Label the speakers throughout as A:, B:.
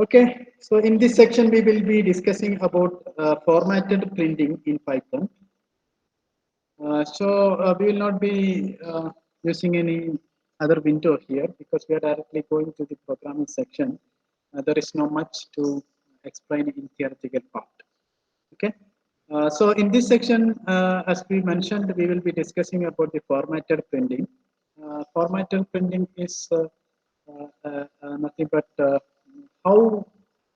A: Okay, so in this section we will be discussing about formatted printing in Python. We will not be using any other window here because we are directly going to the programming section. There is not much to explain in theoretical part. Okay. So in this section, as we mentioned, we will be discussing about the formatted printing. Formatted printing is nothing but how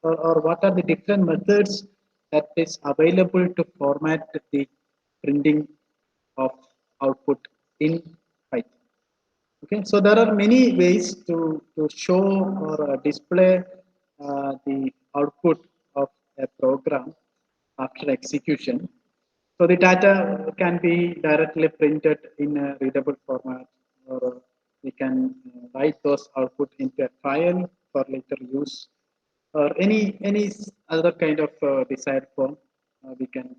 A: or what are the different methods that is available to format the printing of output in Python. Okay, so there are many ways to show or display the output of a program after execution. So the data can be directly printed in a readable format, or we can write those output into a file for later use, or any other kind of desired form we can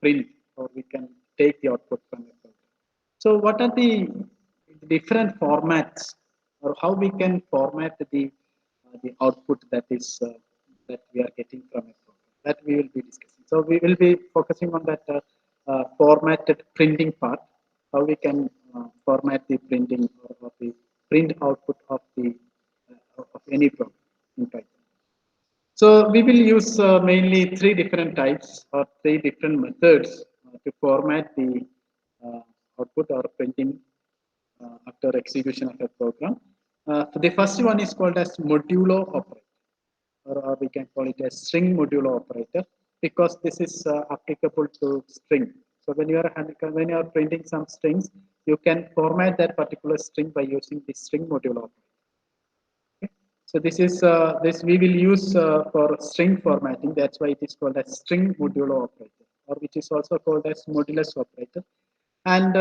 A: print, or we can take the output from a program. So what are the different formats, or how we can format the output that we are getting from a program? That we will be discussing. So we will be focusing on that formatted printing part, how we can format the printing or the print output of the of any program in Python. So we will use mainly three different types or three different methods to format the uh, output or printing after execution of a program. So the first one is called as modulo operator, or we can call it a string modulo operator, because this is applicable to string. So when you are printing some strings, you can format that particular string by using the string modulo operator. Okay. So this we will use for string formatting. That's why it is called as string modulo operator, or which is also called as modulus operator. And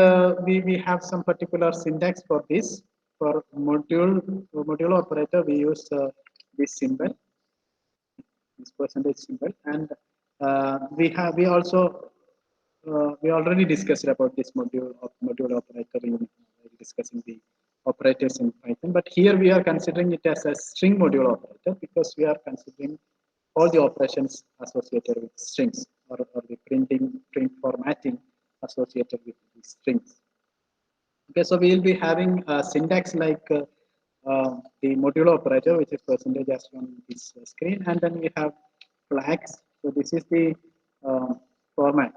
A: we have some particular syntax for this. For modulo operator, we use this symbol, this percentage symbol, and we also we already discussed about this module operator in discussing the operators in Python. But here we are considering it as a string module operator because we are considering all the operations associated with strings, or the print formatting associated with the strings. Okay, so we will be having a syntax like the modulo operator, which is percentage as on this screen, and then we have flags. So this is the format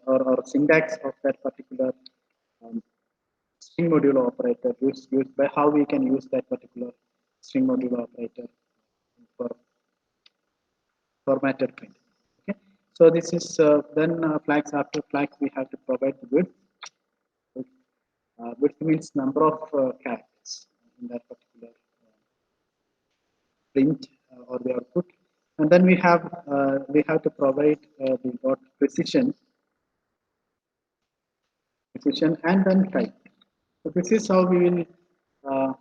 A: or syntax of that particular um, string modulo operator used by how we can use that particular string modulo operator for formatted print. Okay, so this is then flags. After flags, we have to provide the width. Width means number of characters in that particular print or the output. And then we have to provide the dot precision and then type. So this is how uh,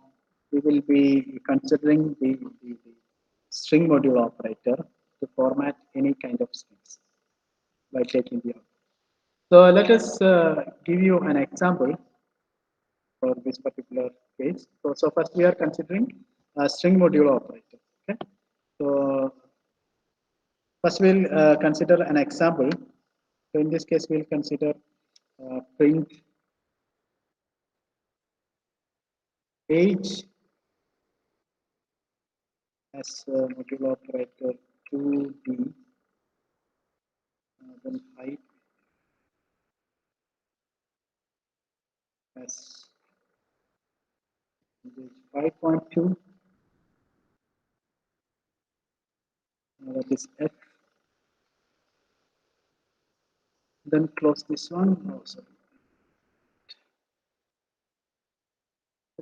A: we will be considering the string module operator to format any kind of strings by taking the output. So let us give you an example for this particular case. So first we are considering a string module operator. Okay. So first we'll consider an example. So in this case, we'll consider print age as module operator 2D, then height as 5.2, that is F. Then close this one. Oh, sorry.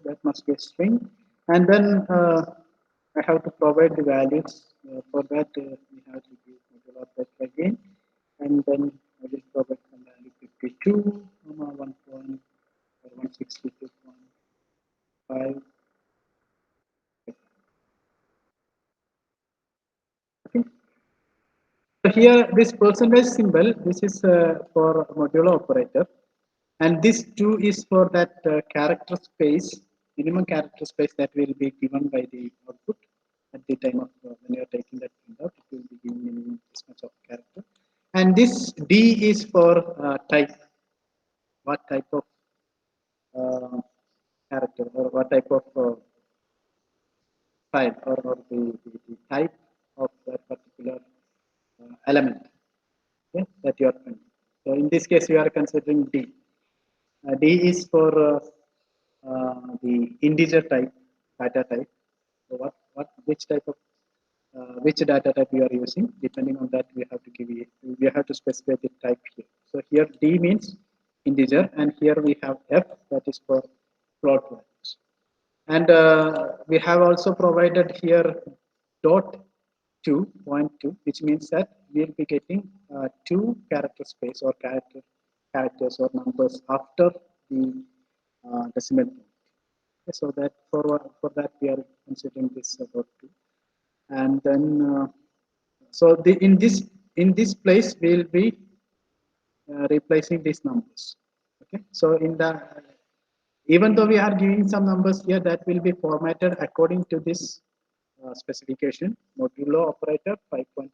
A: That must be a string. And then I have to provide the values. For that, we have to use module operator again. And then I will provide some value 52, 1 point, or 162.5. Okay. So here, this percentage symbol, this is for modulo operator, and this 2 is for that character space, minimum character space that will be given by the output. the time of when you are taking that printout, it will be giving minimum this much of character. And this D is for type. What type of character or what type of file or the type of that particular element, okay, that you are printing. So in this case, we are considering D. D is for the integer type data type. So which type of which data type you are using? Depending on that, we have to specify the type here. So here D means integer, and here we have F, that is for float values. And we have also provided here dot 2.2, which means that we'll be getting two character space or characters or numbers after the decimal point. Okay, so that for that we are considering this dot 2, and then so in this place we'll be replacing these numbers. Okay, so in the even though we are giving some numbers here, that will be formatted according to this specification modulo operator 5.2.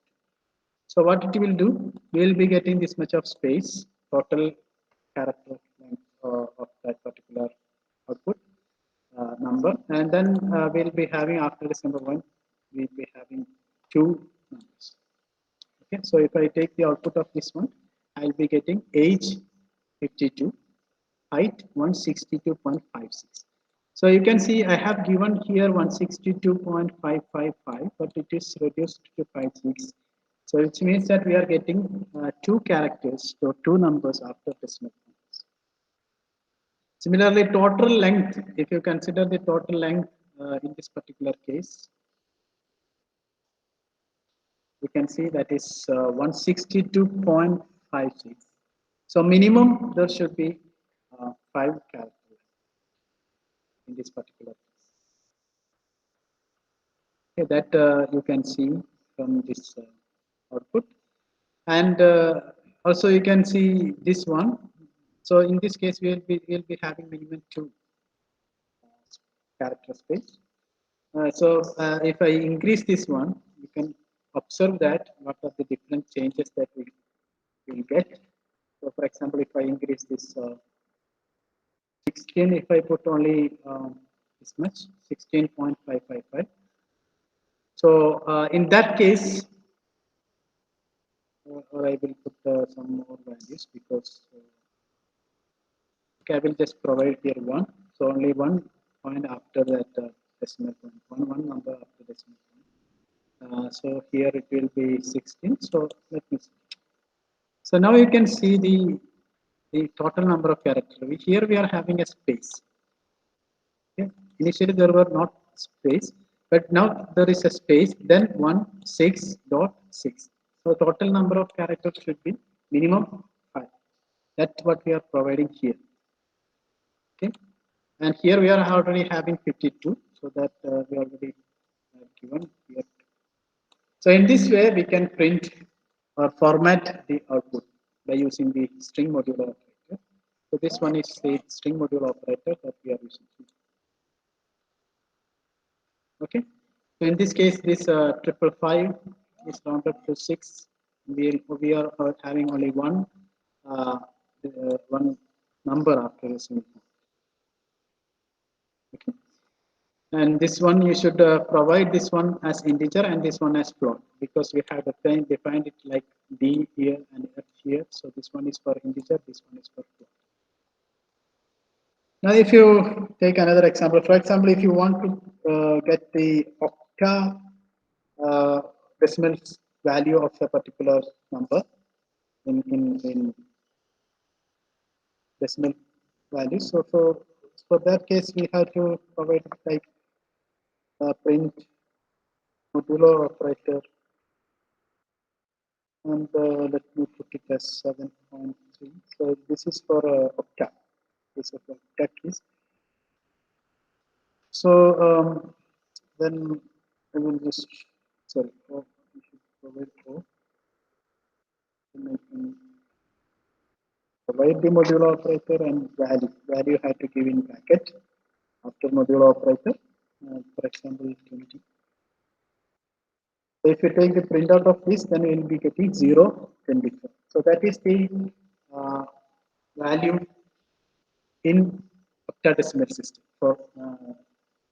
A: So what it will do, we will be getting this much of space, total character length of that particular output number, and then we'll be having after this number one, we'll be having two numbers. Okay, so if I take the output of this one, I'll be getting age 52, height 162.56. So you can see I have given here 162.555, but it is reduced to 56. So which means that we are getting two characters, so two numbers after decimal points. Similarly, total length, if you consider the total length in this particular case, we can see that is 162.56. So minimum there should be 5 characters in this particular case. Okay, that you can see from this output, and also you can see this one. So in this case, we'll be having minimum 2 character space. So if I increase this one, you can observe that what are the different changes that we will get. So for example, if I increase this 16, if I put only this much, 16.555. So in that case, or I will put some more values because okay, I will just provide here 1. So only 1 point after that decimal point, one number after decimal point. So here it will be 16. So let me see. So now you can see the total number of characters. Here we are having a space. Okay. Initially there were not space, but now there is a space. Then 16.6. So total number of characters should be minimum 5. That's what we are providing here. Okay, and here we are already having 52, so that we already given here. So in this way, we can print or format the output by using the string modulo operator. So this one is the string modulo operator that we are using. Okay, so in this case, this 555 is rounded to 6. We are having only one number after this. Okay, and this one you should provide this one as integer and this one as float, because we have defined it like D here and F here. So this one is for integer, this one is for float. Now, if you take another example, for example, if you want to get the octa decimal value of a particular number in decimal value, so for that case, we have to provide like print modulo operator, and let me put it as 7.3. So this is for octa. This is for octa keys. So then I will just sorry. Oh, we should provide O. Then I can provide the modulo operator and value. Value have to give in bracket after modulo operator. For example, 20. So if you take the printout of this, then you will be getting 0, 24. So that is the uh, value in octadecimal system for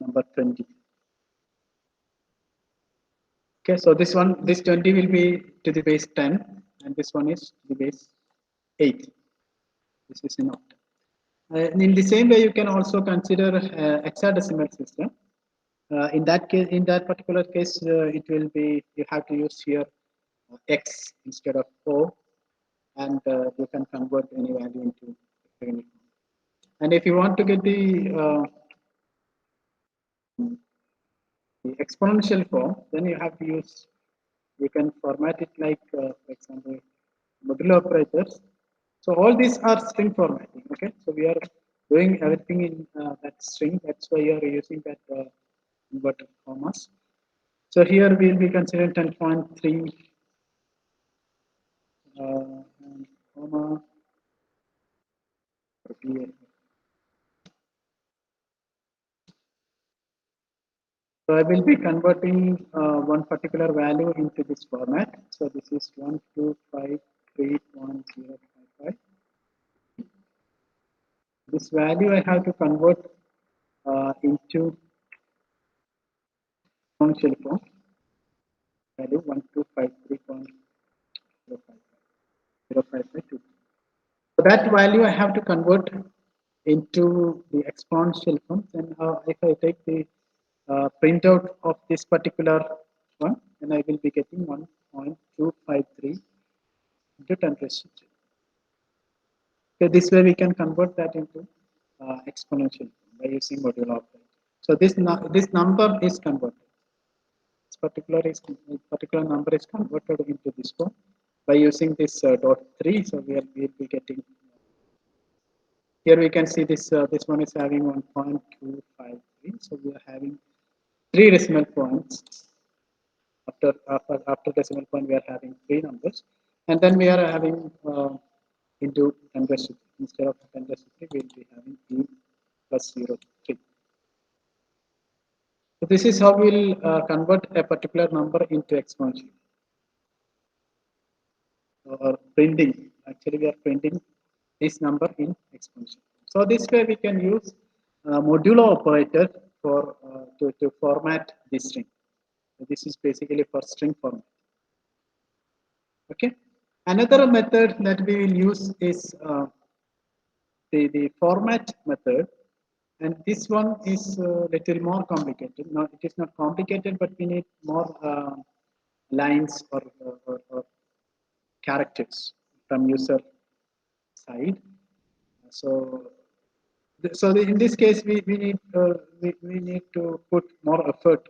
A: number 20. Okay, so this 20 will be to the base 10, and this one is to the base 8. This is in octa. In the same way, you can also consider hexadecimal system. In that case, in that particular case, it will be you have to use here x instead of o, and you can convert any value into any. And if you want to get the exponential form, then you have to use. You can format it like, for example, modulo operators. So all these are string formatting. Okay, so we are doing everything in that string. That's why you are using that inverted commas. So here we will be considering 10.3 comma. So I will be converting one particular value into this format. So this is 1253.055. This value I have to convert into exponential form. Value 1253.055. So that value I have to convert into the exponential form. And if I take the printout of this particular one, then I will be getting 1.253 into 10 raised to 3. So this way we can convert that into exponential by using modulo operator. So this number is converted. This particular number is converted into this form by using this dot 3. So we'll be getting here we can see this one is having 1.253. So we are having 3 decimal points. After decimal point, we are having 3 numbers, and then we are having into 10 raised to 3. Instead of 10 raised to 3, we will be having e plus 0 3. So this is how we'll convert a particular number into exponential or printing. Actually, we are printing this number in exponential. So this way we can use modulo operator for to format this string. So this is basically for string format. Okay. Another method that we will use is the format method, and this one is a little more complicated. No, it is not complicated, but we need more lines or characters from user side. So, in this case, we need to put more effort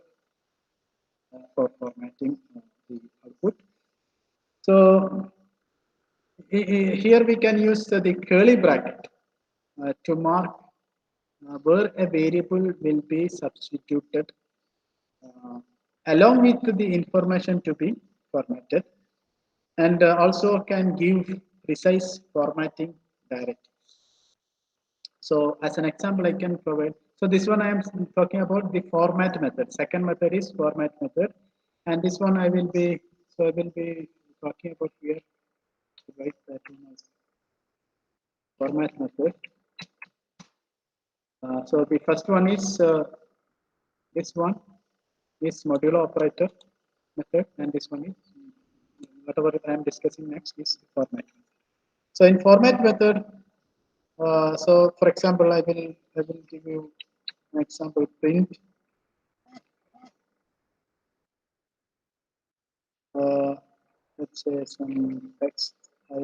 A: for formatting the output. So here we can use the curly bracket to mark where a variable will be substituted along with the information to be formatted, and also can give precise formatting directives. So as an example, I can provide. So this one I am talking about the format method. Second method is format method, and this one I will be. So I will be talking about here. Write that in as format method. So the first one is this one is modulo operator method, and this one is whatever I am discussing next is format. So in format method, so for example, I will give you an example print. Uh, let's say some text. I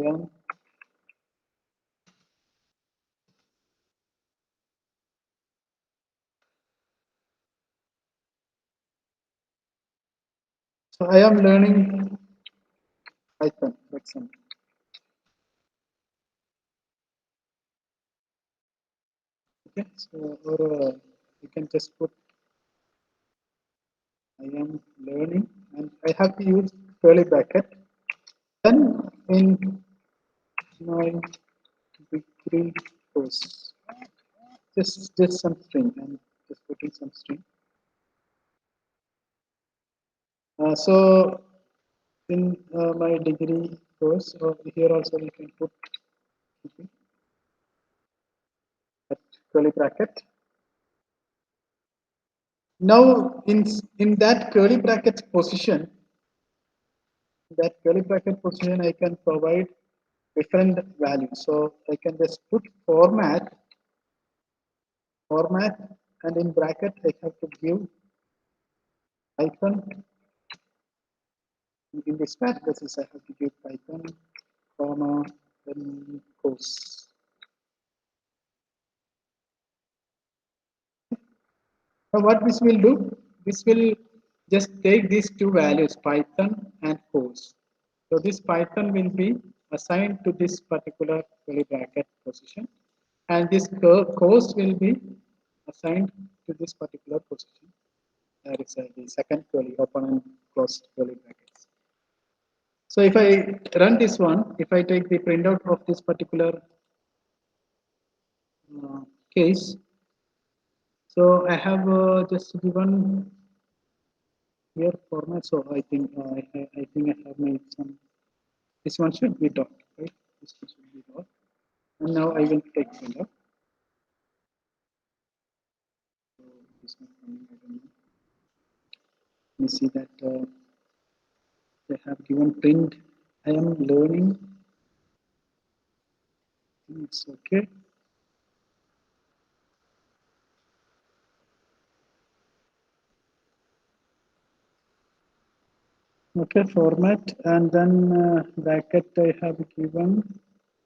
A: am learning Python, for example. Okay, so or you can just put I am learning, and I have to use curly bracket. Then in my degree course, just some string. I'm just putting some string. So in my degree course, here also we can put that curly bracket. Now in that curly bracket position, I can provide different values. So I can just put format, and in bracket I have to give Python. In this parenthesis, I have to give Python, comma, then course. Now what this will do? This will just take these two values, Python and course. So this Python will be assigned to this particular curly bracket position, and this course will be assigned to this particular position. That is the second curly open and closed curly brackets. So if I run this one, if I take the printout of this particular case, so I have just given here format. So I think I have made some. This one should be dot, right? This one should be dot. And now I will take printout. So this one coming, I don't know. Let me see that they have given print. I am learning. It's okay. Okay, format, and then bracket I have given.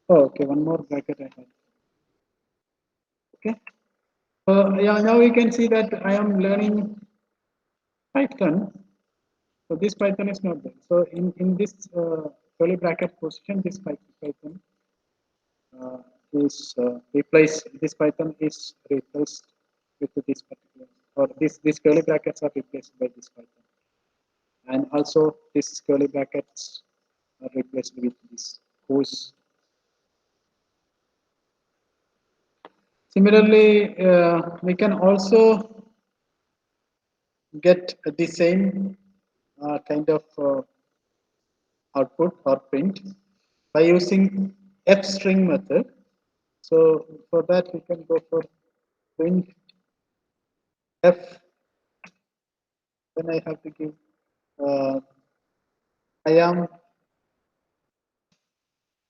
A: Oh, okay, one more bracket I have. Okay. Yeah, now we can see that I am learning Python. So this Python is not there. So in this curly bracket position, this Python uh, is replaced. This Python is replaced with this particular, or these curly brackets are replaced by this Python, and also these curly brackets are replaced with this course. Similarly, we can also get the same kind of output or print by using f-string method. So for that we can go for print f. Then I have to give I am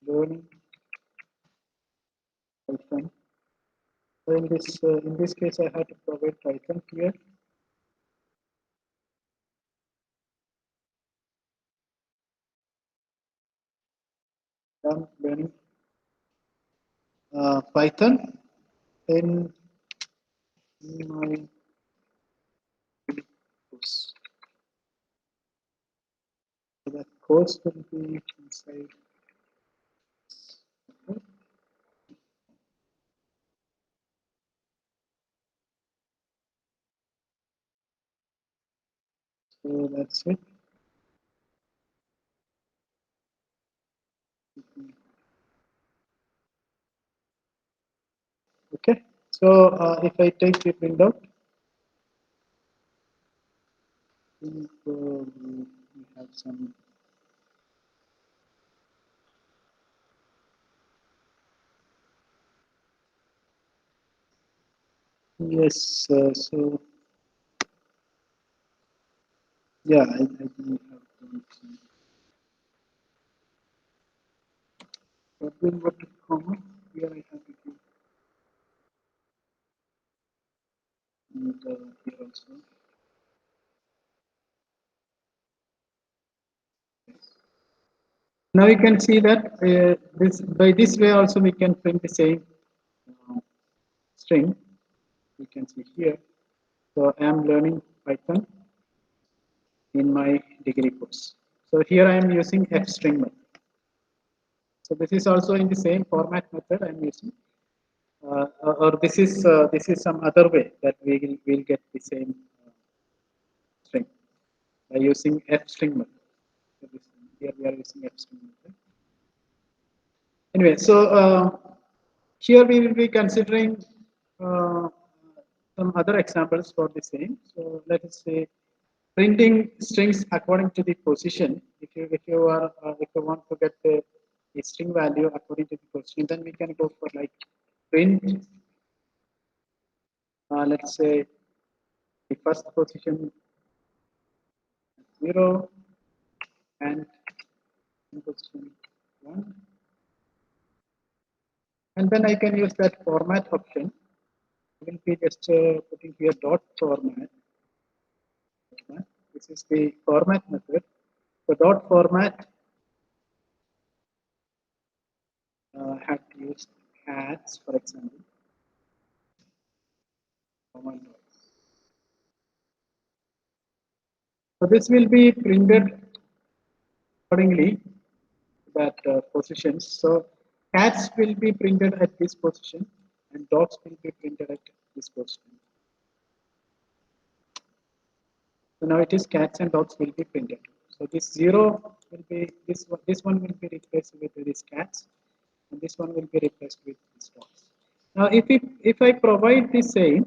A: learning Python. So in this case I have to provide Python here. I am learning Python in my course. So that course will be inside. So that's it. Okay. So if I take the printout, we have some. Yes. So yeah, I do have some. What will what comma? Here I have to give and here also. Now you can see that this by this way also we can print the same uh, string. You can see here. So I am learning Python in my degree course. So here I am using f-string method. So this is also in the same format method I am using, or this is some other way that we will get the same string by using f-string method. So here we are using f-string method. Anyway, so here we will be considering uh, some other examples for the same. So let us say printing strings according to the position. If you want to get the string value according to the position, then we can go for like print. Let's say the first position 0 and position 1, and then I can use that format option. I will be just putting here dot format. This is the format method. So dot format, I have to use cats, for example. So this will be printed accordingly to that positions. So cats will be printed at this position and dogs will be printed at this position. So now it is cats and dogs will be printed. So this 0 will be this one will be replaced with these cats, and this one will be replaced with these dogs. Now if I provide the same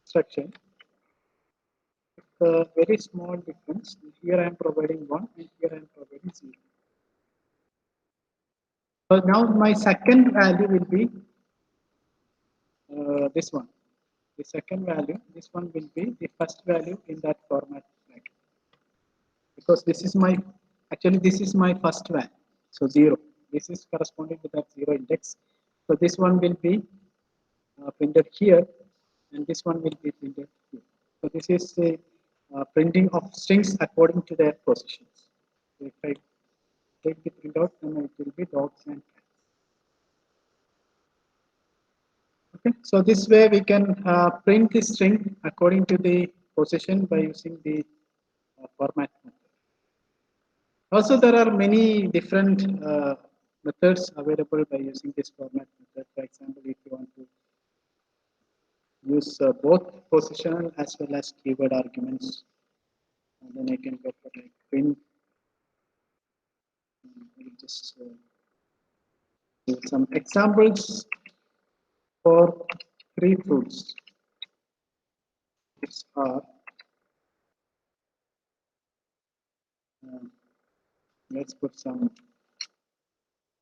A: instruction, a very small difference. Here I am providing 1 and here I am providing 0. So now my second value will be this one. The second value, this one will be the first value in that format bracket. Because this is my, actually this is my first value. So 0. This is corresponding to that 0 index. So this one will be printed here and this one will be printed here. So this is the printing of strings according to their positions. So if I take the printout, then it will be dogs and cats. Okay, so this way we can print the string according to the position by using the format method. Also, there are many different methods available by using this format method. For example, if you want to use both positional as well as keyword arguments, and then I can go for like print. We'll just give some examples for 3 fruits. These are let's put some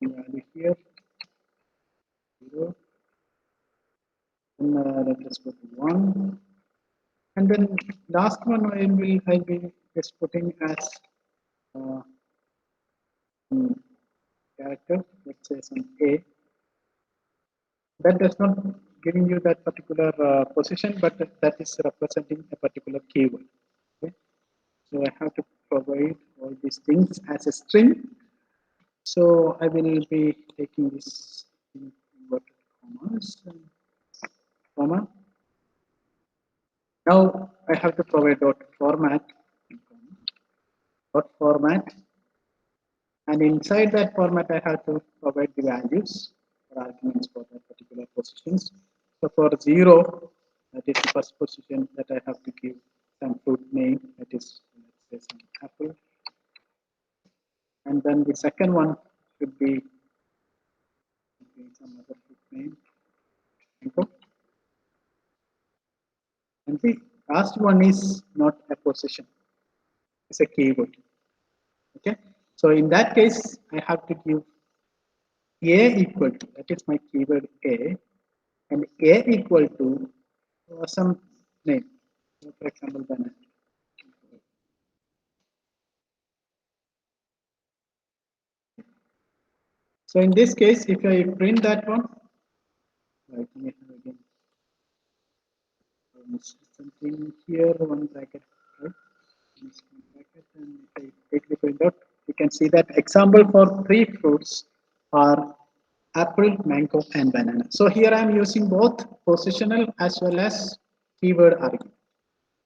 A: value here 0, and let's put 1, and then last one I will just putting as uh, character, let's say some A. That does not giving you that particular position, but that is representing a particular keyword. Okay? So I have to provide all these things as a string. So I will be taking this in inverted commas, comma. Now I have to provide dot format, and inside that format I have to provide the values or arguments for that particular positions. So for 0, that is the first position that I have to give some fruit name, that is, let's say, some apple, and then the second one should be some other fruit name, mango. And the last one is not a position, it's a keyword. Okay, so in that case I have to give A equal to, that is my keyword A, and A equal to some name, for example banana. So in this case, if I print that one, right, we have again something here, one bracket, right? Bracket, and if I take the printout, you can see that example for 3 fruits are apple, mango, and banana. So here I am using both positional as well as keyword argument.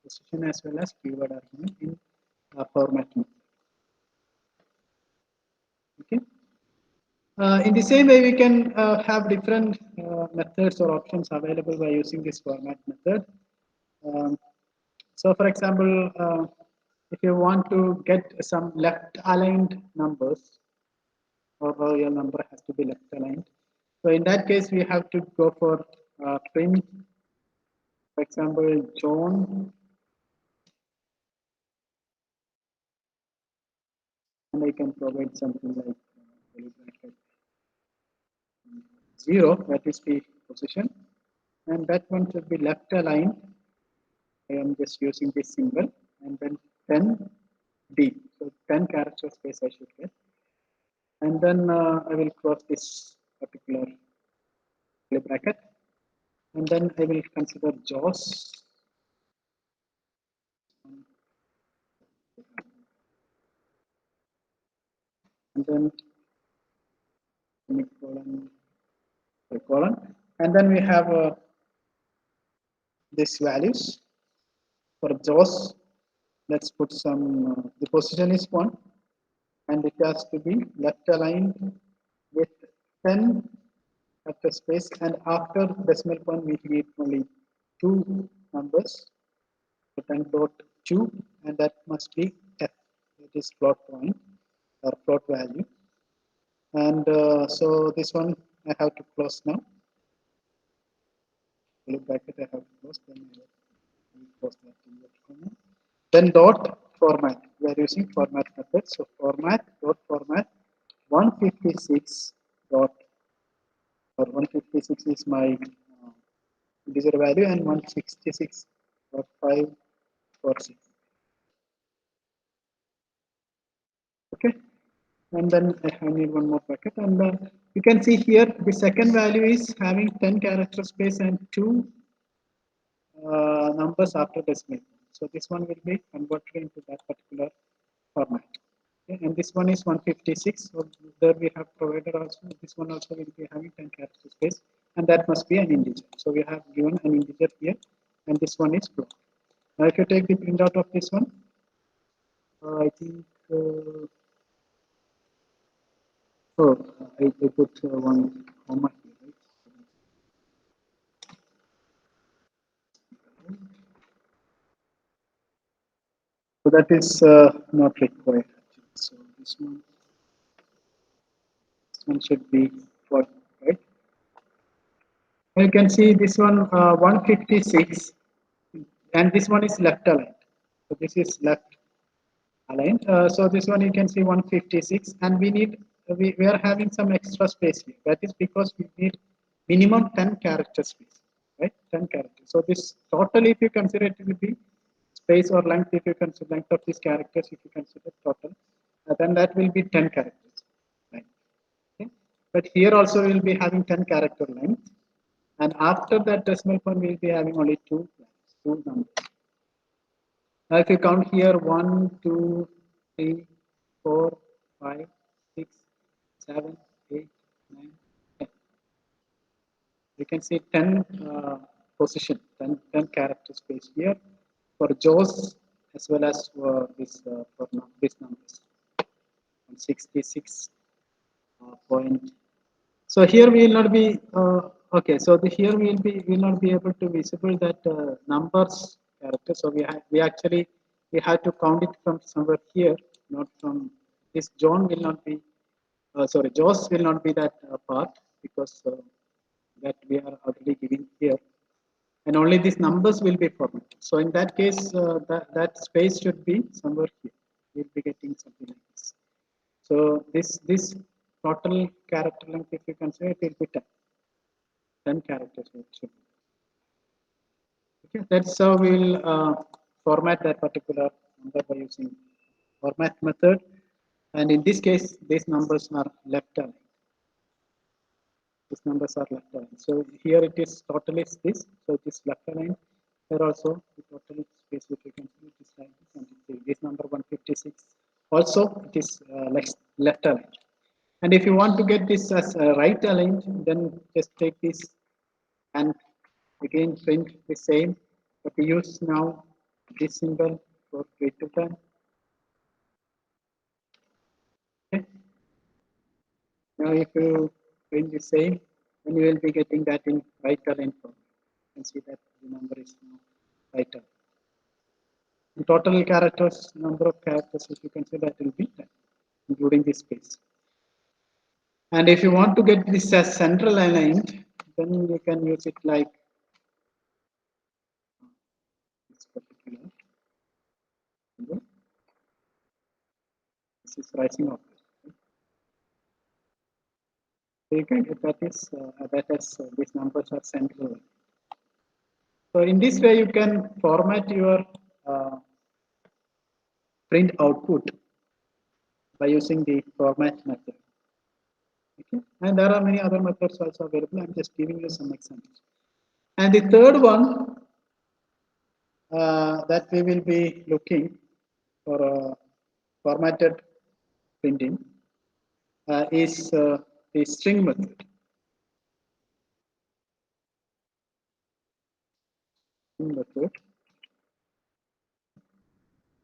A: Position as well as keyword argument in format method. Okay. In the same way, we can have different methods or options available by using this format method. So, for example, if you want to get some left-aligned numbers, or your number has to be left-aligned. So, in that case, we have to go for print, for example, John I can provide something like bracket 0, that is the position, and that one should be left aligned. I am just using this symbol, and then 10 D, so 10 character space I should get, and then I will close this particular bracket, and then I will consider JAWS, and then semicolon, colon, and then we have these values for JAWS. Let's put some, the position is 1, and it has to be left aligned with 10 after space, and after decimal point we need only 2 numbers, so 10.2, and that must be F, it is float point or float value. And so this one I have to close now. Look back at I have to close, then I will close that in. Then dot format, we are using format method. So format dot format 156 dot, or 156 is my integer value, and 166.546. Okay, and then I need one more bracket, and you can see here the second value is having 10 character space and 2 numbers after decimal. So this one will be converted into that particular format. Okay, and this one is 156. So there we have provided also. This one also will be having 10 character space, and that must be an integer. So we have given an integer here, and this one is float. Now, if you take the printout of this one, I think. Oh, I put one comma here, right? So that is not required. So this one should be what, right? You can see this one 156, and this one is left aligned. So this is left aligned. So this one you can see 156, and we need we are having some extra space here. That is because we need minimum 10 character space, right? 10 characters. So this total, if you consider it, will be space or length. If you consider length of these characters, if you consider total, then that will be 10 characters. Right? Okay. But here also we will be having 10 character length, and after that decimal point we will be having only two numbers. Now, if you count here 1, 2, 3, 4, 5, 6, 7, 8, 9, 10. You can see 10 position, 10 character space here for JAWS as well as this for these numbers. 66 point. So here we will not be okay. So here we will not be able to visible that numbers character. So we actually we have to count it from somewhere here, not from this. John will not be sorry. JAWS will not be that part, because that we are already giving here, and only these numbers will be formatted. So in that case, that space should be somewhere here. We'll be getting something like this. So this total character length, if you consider, it will be 10. 10 characters. Okay, that's how we'll format that particular number by using format method. And in this case, these numbers are left aligned. These numbers are left aligned. So here it is totally this. So it is left aligned. Here also the total space which you can see, it is like this, and this number 156. Also it is left aligned. And if you want to get this as right aligned, then just take this and again print the same, but we use now this symbol for greater than. Okay. Now if you print the same, then you will be getting that in right aligned form. You can see that the number is now right aligned. The total characters, number of characters, if you can see, that will be 10, including this space. And if you want to get this as central aligned, then you can use it like this particular. This is factorizing operation. So you can get that as these numbers are central. So in this way, you can format your print output by using the format method. Okay, and there are many other methods also available. I'm just giving you some examples. And the third one that we will be looking for formatted printing is the string method.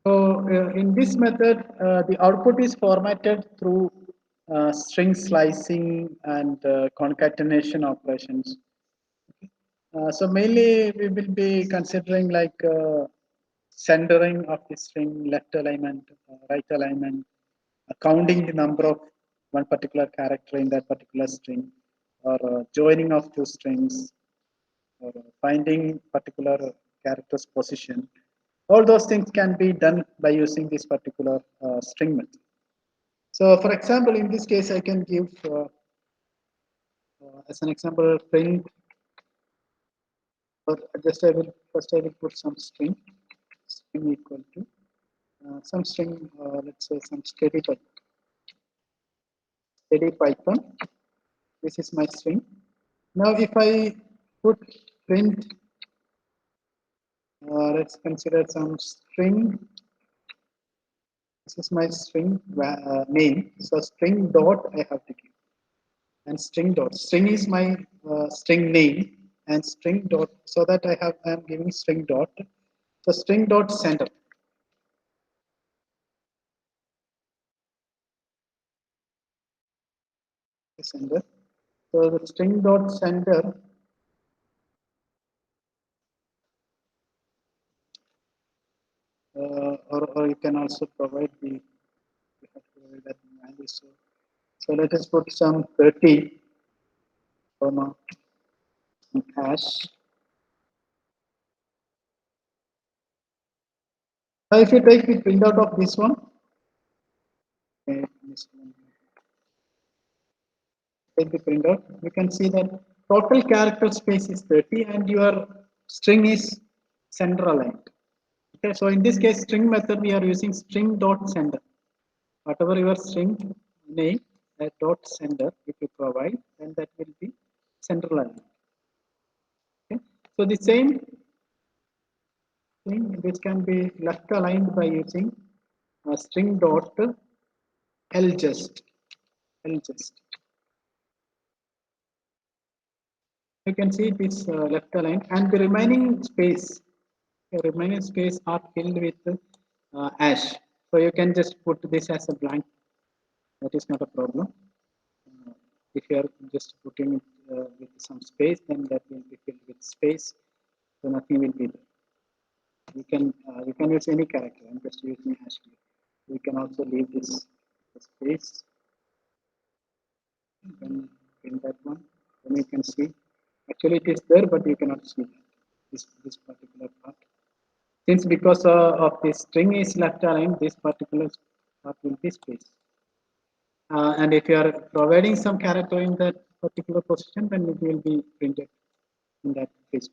A: So in this method, the output is formatted through string slicing and concatenation operations. So mainly we will be considering like centering of the string, left alignment, right alignment, counting the number of one particular character in that particular string, or joining of two strings, or finding particular character's position. All those things can be done by using this particular string method. So for example, in this case, I can give as an example print, or just I will put some string equal to some string, let's say some steady Python. This is my string. Now if I put print, let's consider some string. This is my string name. So string dot I have to give, and string dot. String is my string name, and string dot. So that I am giving string dot. So string dot sender. Sender. So the string dot sender or you can also provide the you have to provide that value. So let us put some 30 comma hash. Now if you take the printout of this one, okay, take the printout, you can see that total character space is 30 and your string is center aligned. Okay, so in this case, string method we are using string dot sender. Whatever your string name, that dot sender, if you provide, then that will be center aligned. Okay, so the same thing, this can be left aligned by using string dot ljust. You can see this left aligned, and the remaining space are filled with ash. So you can just put this as a blank. That is not a problem. If you are just putting it with some space, then that will be filled with space. So nothing will be there. You can use any character. I'm just using hash here. You can also leave this space. You can print that one. Then you can see. Actually, it is there, but you cannot see this particular part. Since because of the string is left aligned, this particular part will be space. And if you are providing some character in that particular position, then it will be printed in that space.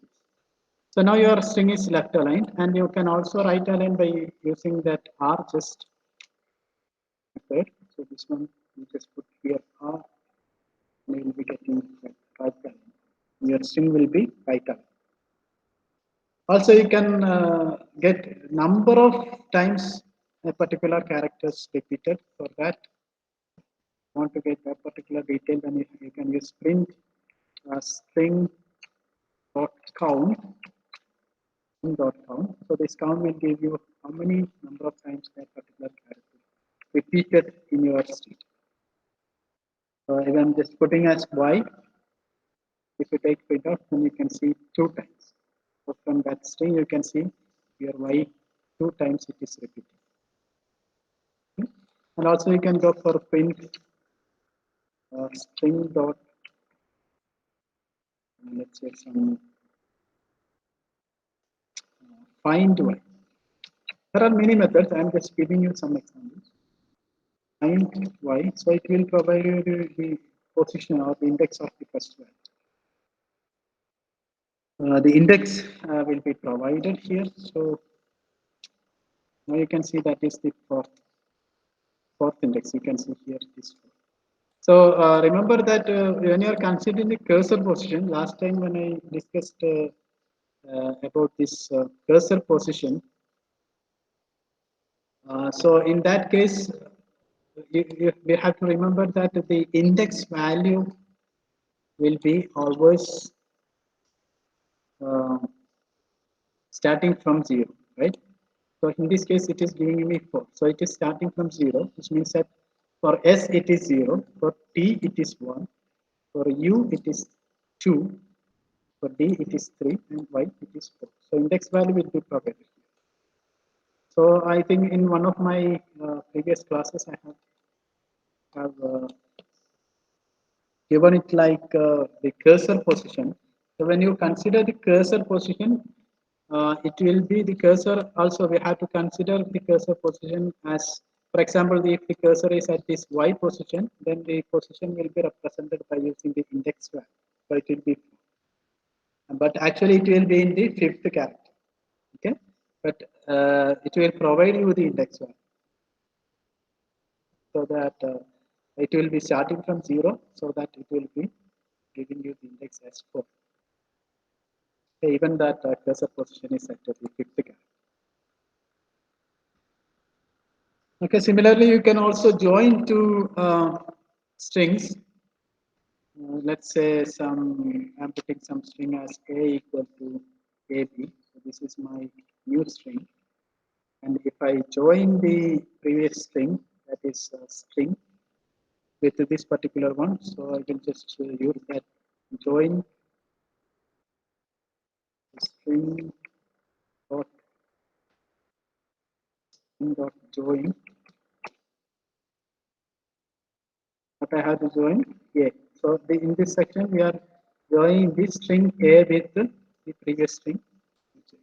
A: So now your string is left aligned, and you can also right align by using that rjust method. So this one you just put here r, and you will be getting right align. Your string will be right align. Also, you can get number of times a particular character is repeated. For that, want to get that particular detail, then you can use print string dot count. So this count will give you how many number of times that particular character repeated in your string. So if I'm just putting as y, if you take print out, then you can see 2 times. So from that string, you can see your y 2 times it is repeated. Okay. And also you can go for print string dot, let's say some find y. There are many methods. I'm just giving you some examples. find y, so it will provide you the position or the index of the first value. The index will be provided here. So now you can see that is the fourth index. You can see here this four. So remember that when you are considering the cursor position, last time when I discussed about this cursor position, so in that case, we have to remember that the index value will be always uh, starting from 0, right? So in this case, it is giving me 4. So it is starting from 0, which means that for S it is 0, for T it is 1, for U it is 2, for D it is 3, and Y it is 4. So index value will be provided. So I think in one of my previous classes, I have given it like the cursor position. So when you consider the cursor position, it will be the cursor. Also, we have to consider the cursor position as, for example, if the cursor is at this Y position, then the position will be represented by using the index value. So it will be, but actually it will be in the fifth character. Okay, but it will provide you the index value, so that it will be starting from 0, so that it will be giving you the index as 4. Okay, even that cursor position is set to the fifth character. Okay, similarly, you can also join two strings. Let's say I'm putting some string as a equal to ab. So this is my new string. And if I join the previous string, that is string, with this particular one, so I can just use that join string dot join. What I have to join a. So in this section, we are joining this string a with the previous string.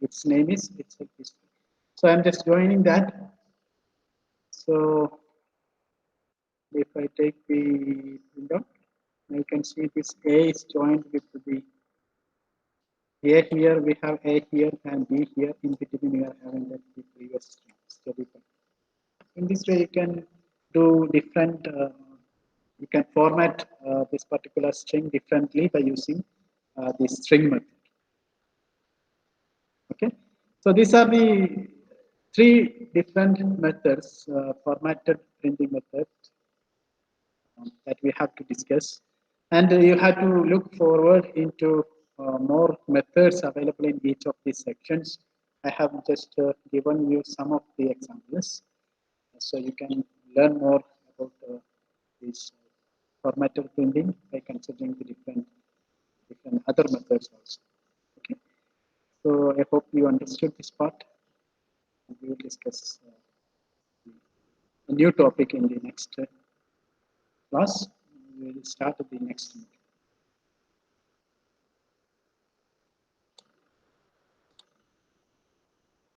A: Its name is itself this. So I'm just joining that. So if I take the window, you can see this A is joined with the A here, we have A here and B here. In between, we are having that the previous string. In this way, you can do different, you can format this particular string differently by using the string method. Okay, so these are the three different methods, formatted printing methods that we have to discuss. And you have to look forward into more methods available in each of these sections. I have just given you some of the examples, so you can learn more about this formatted printing by considering the different other methods also. Okay, so I hope you understood this part. We will discuss a new topic in the next class. We will start the next.